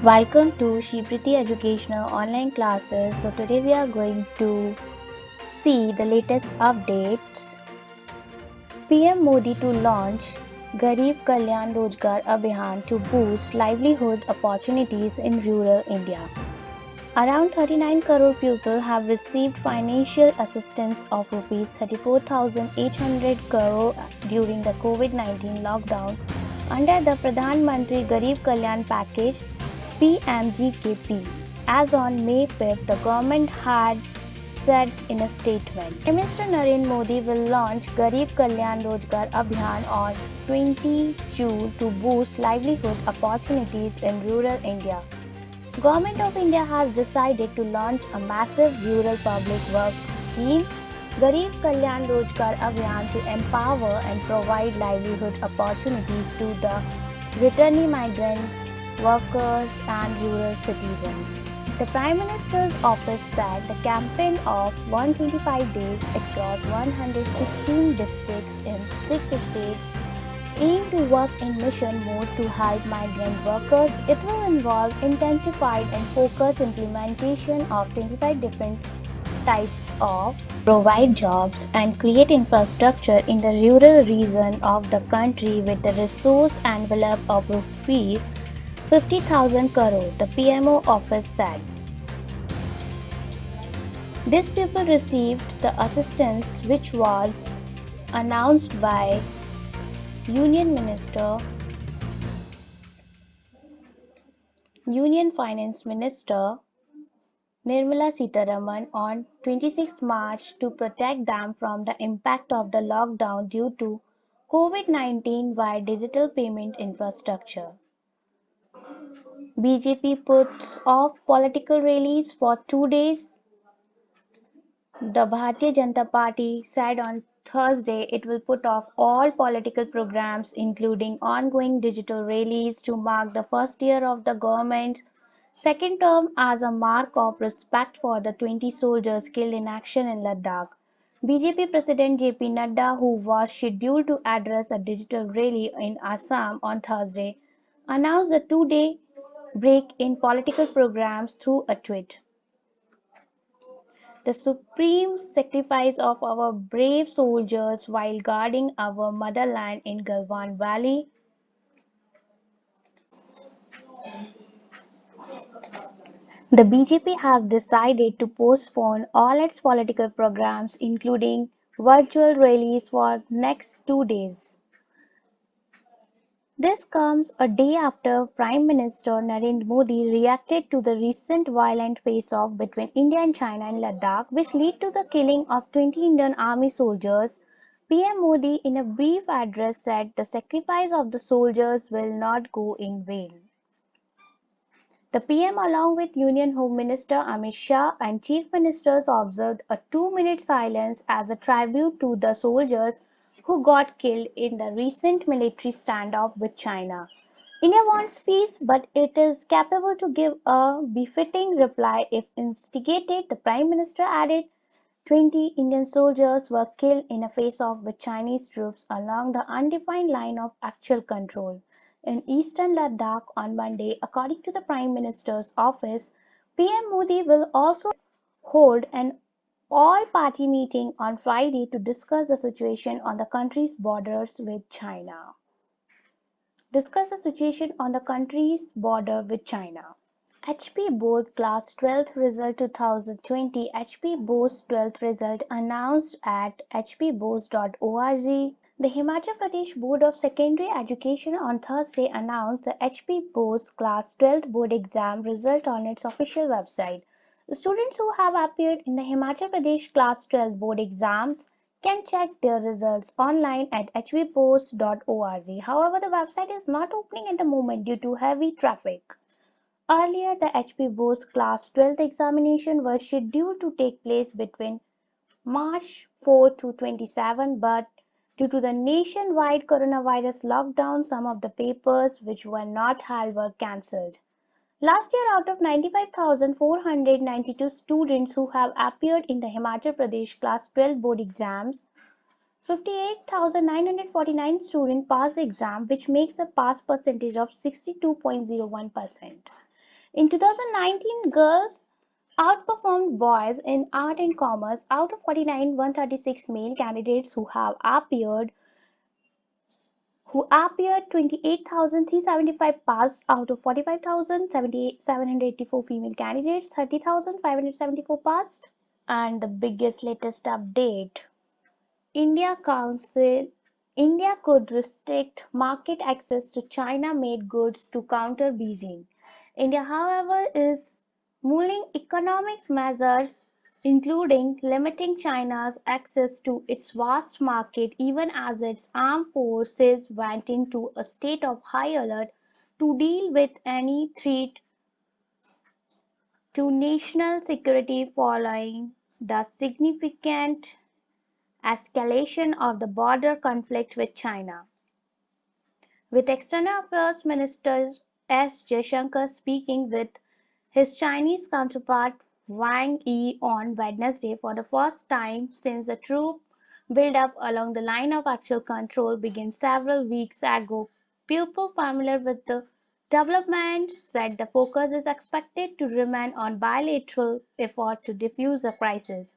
Welcome to Shipriti Educational Online Classes. So today we are going to see the latest updates. PM Modi to launch Garib Kalyan Rojgar Abhiyan to boost livelihood opportunities in rural India. Around 39 crore people have received financial assistance of rupees 34,800 crore during the COVID-19 lockdown under the Pradhan Mantri Garib Kalyan package PMGKP. As on May 5th, the government had said in a statement. Prime Minister Narendra Modi will launch Garib Kalyan Rojgar Abhiyan on 20 June to boost livelihood opportunities in rural India. Government of India has decided to launch a massive rural public works scheme, Garib Kalyan Rojgar Abhiyan, to empower and provide livelihood opportunities to the returning migrant workers and rural citizens. The Prime Minister's office said the campaign of 125 days across 116 districts in 6 states aim to work in mission mode to help migrant workers. It will involve intensified and focused implementation of 25 different types of provide jobs and create infrastructure in the rural region of the country with the resource envelope of rupees 50,000 crore, the PMO office said. These people received the assistance which was announced by Union Minister Union Finance Minister Nirmala Sitharaman on 26 March to protect them from the impact of the lockdown due to COVID-19 via digital payment infrastructure. BJP puts off political rallies for 2 days. The Bharatiya Janata Party said on Thursday it will put off all political programs, including ongoing digital rallies, to mark the first year of the government's second term as a mark of respect for the 20 soldiers killed in action in Ladakh. BJP President JP Nadda, who was scheduled to address a digital rally in Assam on Thursday, announced a 2-day break in political programs through a tweet. The supreme sacrifice of our brave soldiers while guarding our motherland in Galwan Valley. The BJP has decided to postpone all its political programs, including virtual rallies, for next 2 days. This comes a day after Prime Minister Narendra Modi reacted to the recent violent face-off between India and China in Ladakh, which led to the killing of 20 Indian Army soldiers. PM Modi, in a brief address, said the sacrifice of the soldiers will not go in vain. The PM, along with Union Home Minister Amit Shah and Chief Ministers, observed a 2-minute silence as a tribute to the soldiers who got killed in the recent military standoff with China. India wants peace, but it is capable to give a befitting reply if instigated, the Prime Minister added. 20 Indian soldiers were killed in a face-off with Chinese troops along the undefined line of actual control in eastern Ladakh on Monday, according to the Prime Minister's office. PM Modi will also hold an all-party meeting on Friday to discuss the situation on the country's borders with China. HP Board Class 12th Result 2020. HP Board's 12th result announced at hpboards.org. The Himachal Pradesh Board of Secondary Education on Thursday announced the HP Board's Class 12th board exam result on its official website. The students who have appeared in the Himachal Pradesh Class 12 board exams can check their results online at hpboards.org. However, the website is not opening at the moment due to heavy traffic. Earlier, the HP Board's Class 12th examination was scheduled to take place between March 4 to 27, but due to the nationwide coronavirus lockdown, some of the papers which were not held were cancelled. Last year, out of 95,492 students who have appeared in the Himachal Pradesh Class 12 board exams, 58,949 students passed the exam, which makes a pass percentage of 62.01%. In 2019, girls outperformed boys in art and commerce. Out of 49, 136 male candidates who appeared 28,375 passed out of 45,784 female candidates, 30,574 passed. And the biggest latest update. India Council India could restrict market access to China-made goods to counter Beijing. India, however, is mulling economic measures including limiting China's access to its vast market even as its armed forces went into a state of high alert to deal with any threat to national security following the significant escalation of the border conflict with China, with External Affairs Minister S. Jaishankar speaking with his Chinese counterpart Wang Yi on Wednesday for the first time since the troop build-up along the line of actual control began several weeks ago. People familiar with the development said the focus is expected to remain on bilateral effort to defuse the crisis.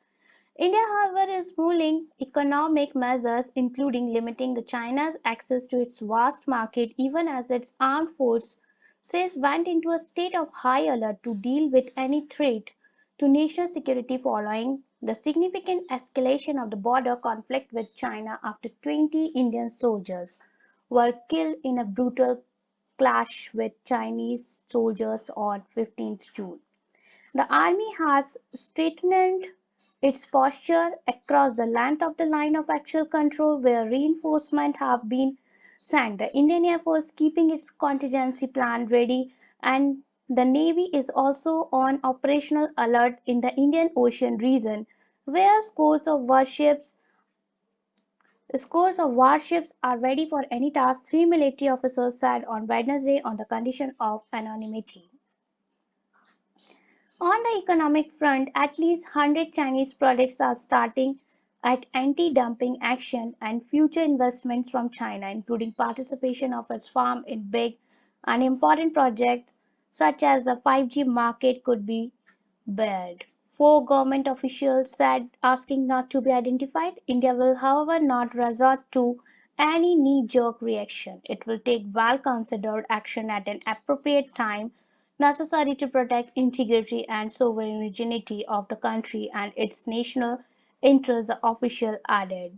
India, however, is mulling economic measures including limiting the China's access to its vast market even as its armed forces went into a state of high alert to deal with any threat to national security following the significant escalation of the border conflict with China after 20 Indian soldiers were killed in a brutal clash with Chinese soldiers on 15th June. The army has straightened its posture across the length of the line of actual control where reinforcements have been sent. The Indian Air Force keeping its contingency plan ready and the Navy is also on operational alert in the Indian Ocean region where scores of warships are ready for any task, three military officers said on Wednesday on the condition of anonymity. On the economic front, at least 100 Chinese projects are starting at anti-dumping action and future investments from China, including participation of its firm in big and important projects such as the 5G market could be barred. Four government officials said, asking not to be identified. India will, however, not resort to any knee-jerk reaction. It will take well-considered action at an appropriate time necessary to protect integrity and sovereignty of the country and its national interests, the official added.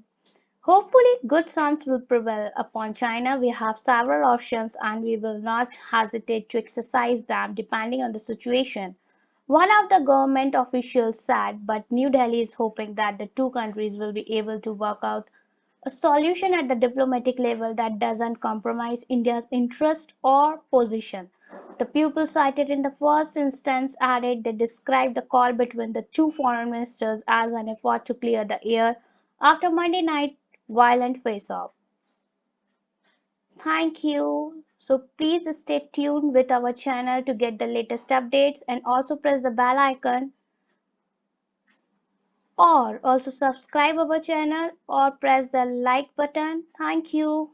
Hopefully, good sons will prevail upon China. We have several options and we will not hesitate to exercise them depending on the situation. One of the government officials said, but New Delhi is hoping that the two countries will be able to work out a solution at the diplomatic level that doesn't compromise India's interest or position. The pupil cited in the first instance added they described the call between the two foreign ministers as an effort to clear the air after Monday night violent face-off. Thank you. So please stay tuned with our channel to get the latest updates and also press the bell icon or also subscribe our channel or press the like button. Thank you.